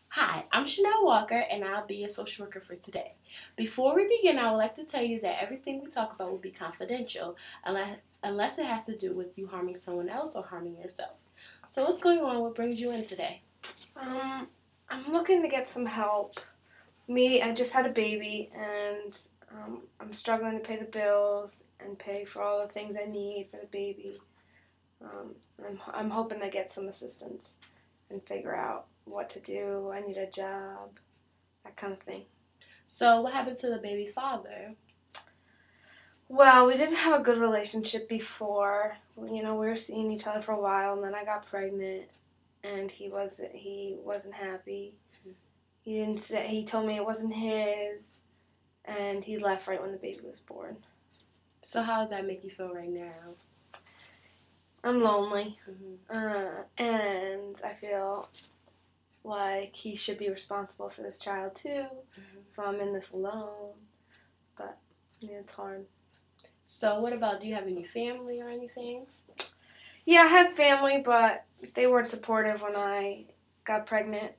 Hi, I'm Chanel Walker, and I'll be a social worker for today. Before we begin, I would like to tell you that everything we talk about will be confidential unless it has to do with you harming someone else or harming yourself. So, what's going on? What brings you in today? Um, I'm looking to get some help. I just had a baby, and I'm struggling to pay the bills and pay for all the things I need for the baby. I'm hoping to get some assistance and figure out what to do. I need a job, that kind of thing. So, what happened to the baby's father? Well, we didn't have a good relationship before. We were seeing each other for a while, and then I got pregnant, and he wasn't happy. He didn't say. He told me it wasn't his, and he left right when the baby was born. So, how does that make you feel right now? I'm lonely, Mm-hmm. and I feel like he should be responsible for this child too. Mm-hmm. So I'm in this alone, but yeah, it's hard. So, what about, do you have any family or anything? Yeah, I had family, but they weren't supportive when I got pregnant,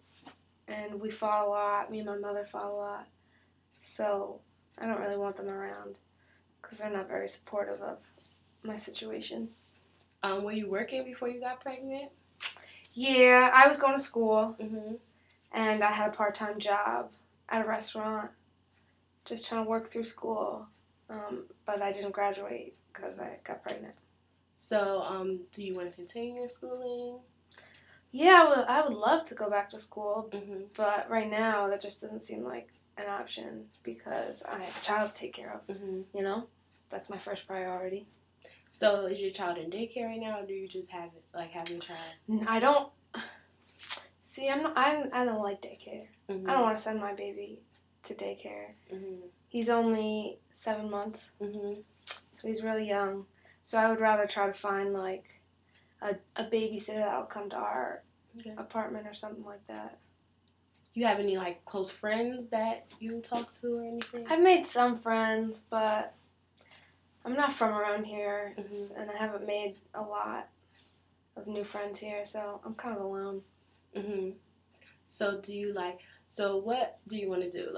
and we fought a lot. Me and my mother fought a lot, so I don't really want them around because they're not very supportive of my situation. Were you working before you got pregnant? Yeah, I was going to school, Mm-hmm. and I had a part-time job at a restaurant, just trying to work through school. But I didn't graduate because I got pregnant. So, do you want to continue your schooling? Yeah, I would love to go back to school, Mm-hmm. but right now that just doesn't seem like an option because I have a child to take care of. Mm-hmm. That's my first priority. So, is your child in daycare right now, or do you just have your child? I don't see. I don't like daycare. Mm-hmm. I don't want to send my baby to daycare. Mm-hmm. He's only 7 months, Mm-hmm. so he's really young. So I would rather try to find like a babysitter that'll come to our apartment or something like that. You have any close friends that you talk to or anything? I've made some friends, but I'm not from around here, Mm-hmm. and I haven't made a lot of new friends here, so I'm kind of alone. Mm-hmm. So so what do you want to do?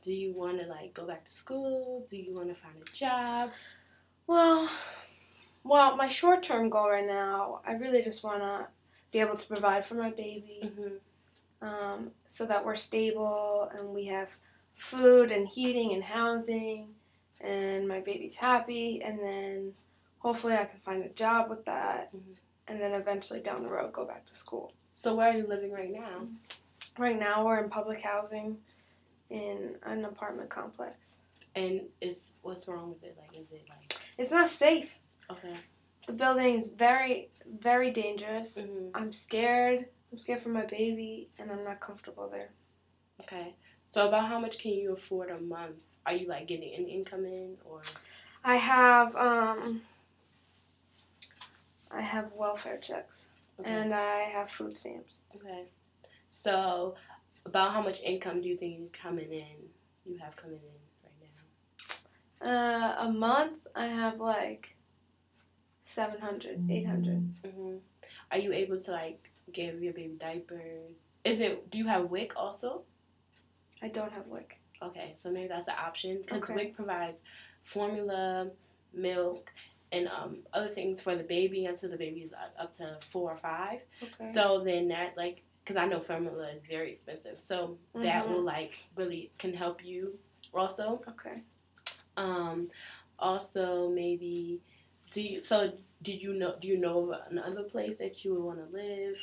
Do you want to go back to school? Do you want to find a job? Well, my short-term goal right now, I really just want to be able to provide for my baby, so that we're stable and we have food and heating and housing, and my baby's happy, and then hopefully I can find a job with that, and then eventually down the road go back to school. So where are you living right now? Right now we're in public housing in an apartment complex. And what's wrong with it? It's not safe. Okay. The building is very, very dangerous. Mm-hmm. I'm scared. I'm scared for my baby, and I'm not comfortable there. Okay. So about how much can you afford a month? Are you getting an income in, or? I have welfare checks, Okay. and I have food stamps. Okay. So about how much income do you think you have coming in right now? A month I have 700, 800. Mm-hmm. Are you able to give your baby diapers? Do you have WIC also? I don't have WIC. Okay, so maybe that's an option because Okay. WIC provides formula, milk, and other things for the baby until the baby is up to 4 or 5. Okay. So then that because I know formula is very expensive, so that will really can help you also. Okay. Also maybe do you know of another place that you would want to live?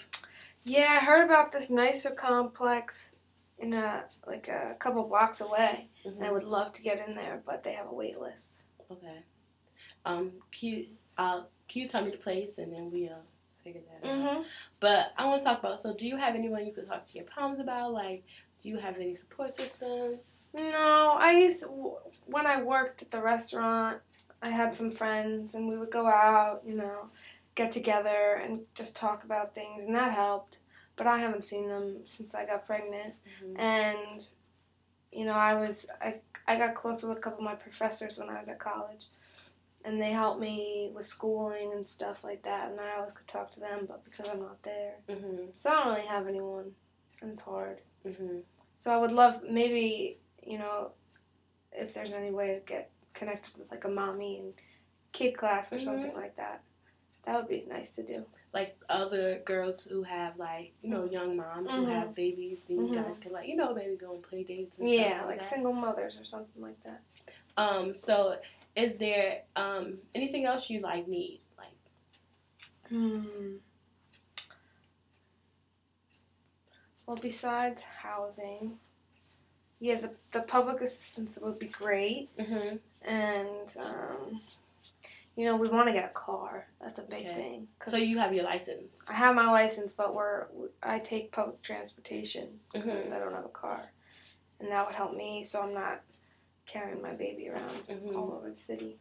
Yeah, I heard about this nicer complex in a couple blocks away, Mm-hmm. and I would love to get in there, but they have a wait list. Okay. Can you tell me the place, and then we'll figure that out. But I want to talk about, so do you have anyone you could talk to your problems about? Do you have any support systems? No, when I worked at the restaurant, I had some friends, and we would go out, get together and just talk about things, and that helped. But I haven't seen them since I got pregnant. Mm-hmm. And, I got close with a couple of my professors when I was at college. and they help me with schooling and stuff like that, and I always could talk to them, but because I'm not there, so I don't really have anyone, and it's hard. So I would love, maybe, if there's any way to get connected with like a mommy and kid class or something like that. That would be nice to do. Like other girls who have like, young moms who have babies, and you guys can like, maybe go on play dates and stuff like that. Single mothers or something like that. So is there anything else you like need? Well, besides housing, the public assistance would be great. And we want to get a car. That's a big thing. So you have your license? I have my license, but I take public transportation because I don't have a car. And that would help me so I'm not carrying my baby around all over the city.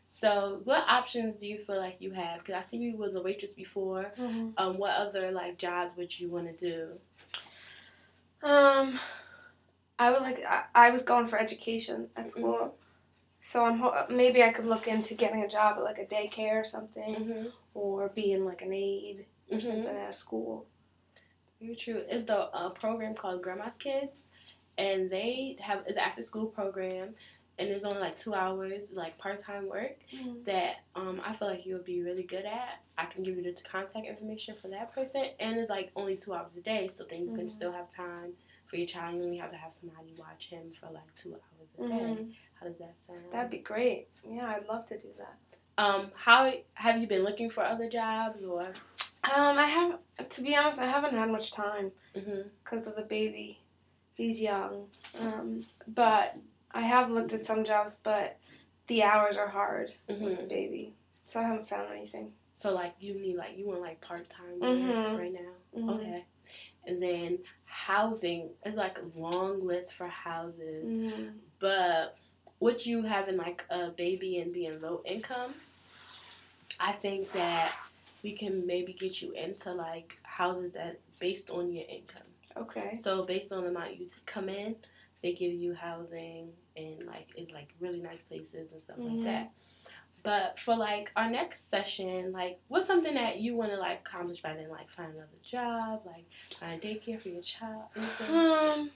So what options do you feel like you have? Because I see you was a waitress before. What other like jobs would you want to do? I was going for education at school. So maybe I could look into getting a job at like a daycare or something, or being like an aide or something at a school. Very true. It's the program called Grandma's Kids, and it's an after school program, and it's only like 2 hours, like part-time work that I feel like you would be really good at. I can give you the contact information for that person, and it's like only 2 hours a day, so then you can still have time for your child. You only have to have somebody watch him for like 2 hours a day. How does that sound? That'd be great. Yeah, I'd love to do that. How have you been looking for other jobs, or? To be honest, I haven't had much time because of the baby. He's young. But I have looked at some jobs, but the hours are hard with the baby. So I haven't found anything. So like you want like part-time work right now? Okay. And then housing is like a long list for houses. But with you having like a baby and being low income, I think that we can maybe get you into like houses that based on your income. Okay. So based on the amount you come in, they give you housing and like it's like really nice places and stuff like that. But for like our next session, like what's something that you want to like accomplish by then? Like find another job, like find a daycare for your child, anything?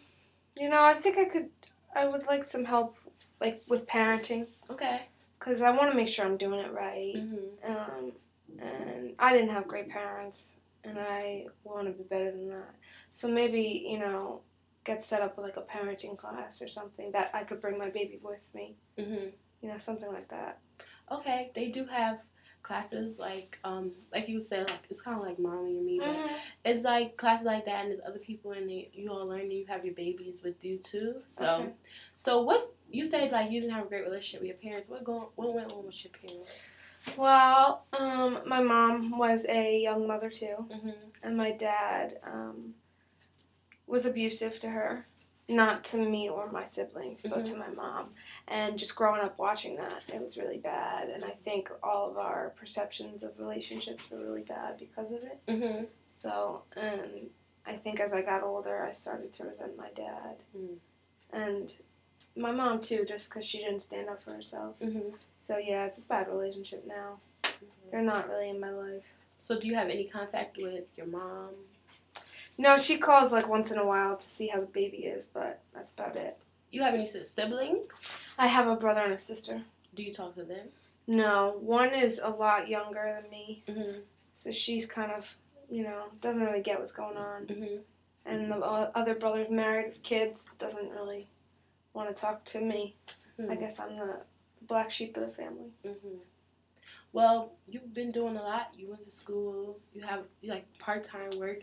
I think I would like some help like with parenting. Okay. Because I want to make sure I'm doing it right. And I didn't have great parents, and I want to be better than that. So maybe, get set up with like a parenting class or something that I could bring my baby with me. Something like that. Okay. They do have classes like you said, like it's kind of like Mommy and Me, but it's like classes like that, and there's other people, and you all learn, and you have your babies with you too. So you said like you didn't have a great relationship with your parents. What went on with your parents? Well, my mom was a young mother too, and my dad was abusive to her. Not to me or my siblings, but to my mom. And just growing up watching that, it was really bad. And I think all of our perceptions of relationships were really bad because of it. So, I think as I got older, I started to resent my dad. And my mom too, just because she didn't stand up for herself. So yeah, it's a bad relationship now. They're not really in my life. So do you have any contact with your mom? No, she calls like once in a while to see how the baby is, but that's about it. You have any siblings? I have a brother and a sister. Do you talk to them? No, one is a lot younger than me, so she's kind of, doesn't really get what's going on. And the other brother's married with kids, doesn't really want to talk to me. I guess I'm the black sheep of the family. Well, you've been doing a lot. You went to school. You like part-time work.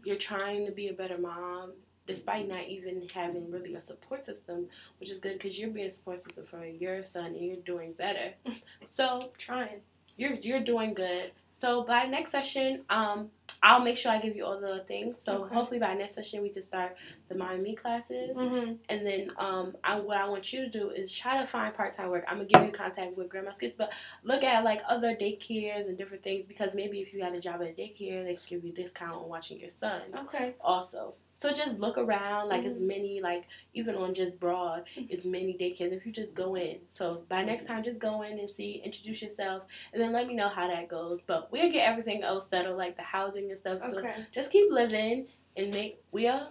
You're trying to be a better mom, despite not even having really a support system, which is good because you're being a support system for your son, and you're doing better. So Trying. You're doing good. So by next session, I'll make sure I give you all the things. So Okay. hopefully by next session we can start the Mind Me classes. Mm-hmm. And then what I want you to do is try to find part-time work. I'm going to give you contact with Grandma's Kids, but look at like other daycares and different things, because maybe if you got a job at a daycare, they can give you a discount on watching your son. Okay. Also. So just look around, like as many, like even on just Broad, as many daycares if you just go in. So by next time, just go in and see, introduce yourself, and then let me know how that goes. But we'll get everything else settled, like the housing and stuff. Okay. So just keep living and we'll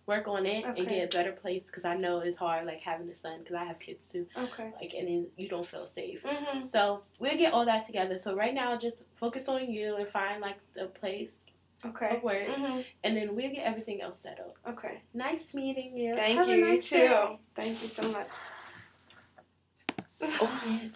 work on it and get a better place, because I know it's hard, like having a son, because I have kids too. Okay. Like, and then you don't feel safe. Mm-hmm. So we'll get all that together. So right now, just focus on you and find like the place. Okay. Of work, and then we'll get everything else settled. Okay. Nice meeting you. Thank you. You too. Thank you so much. Oh, yeah.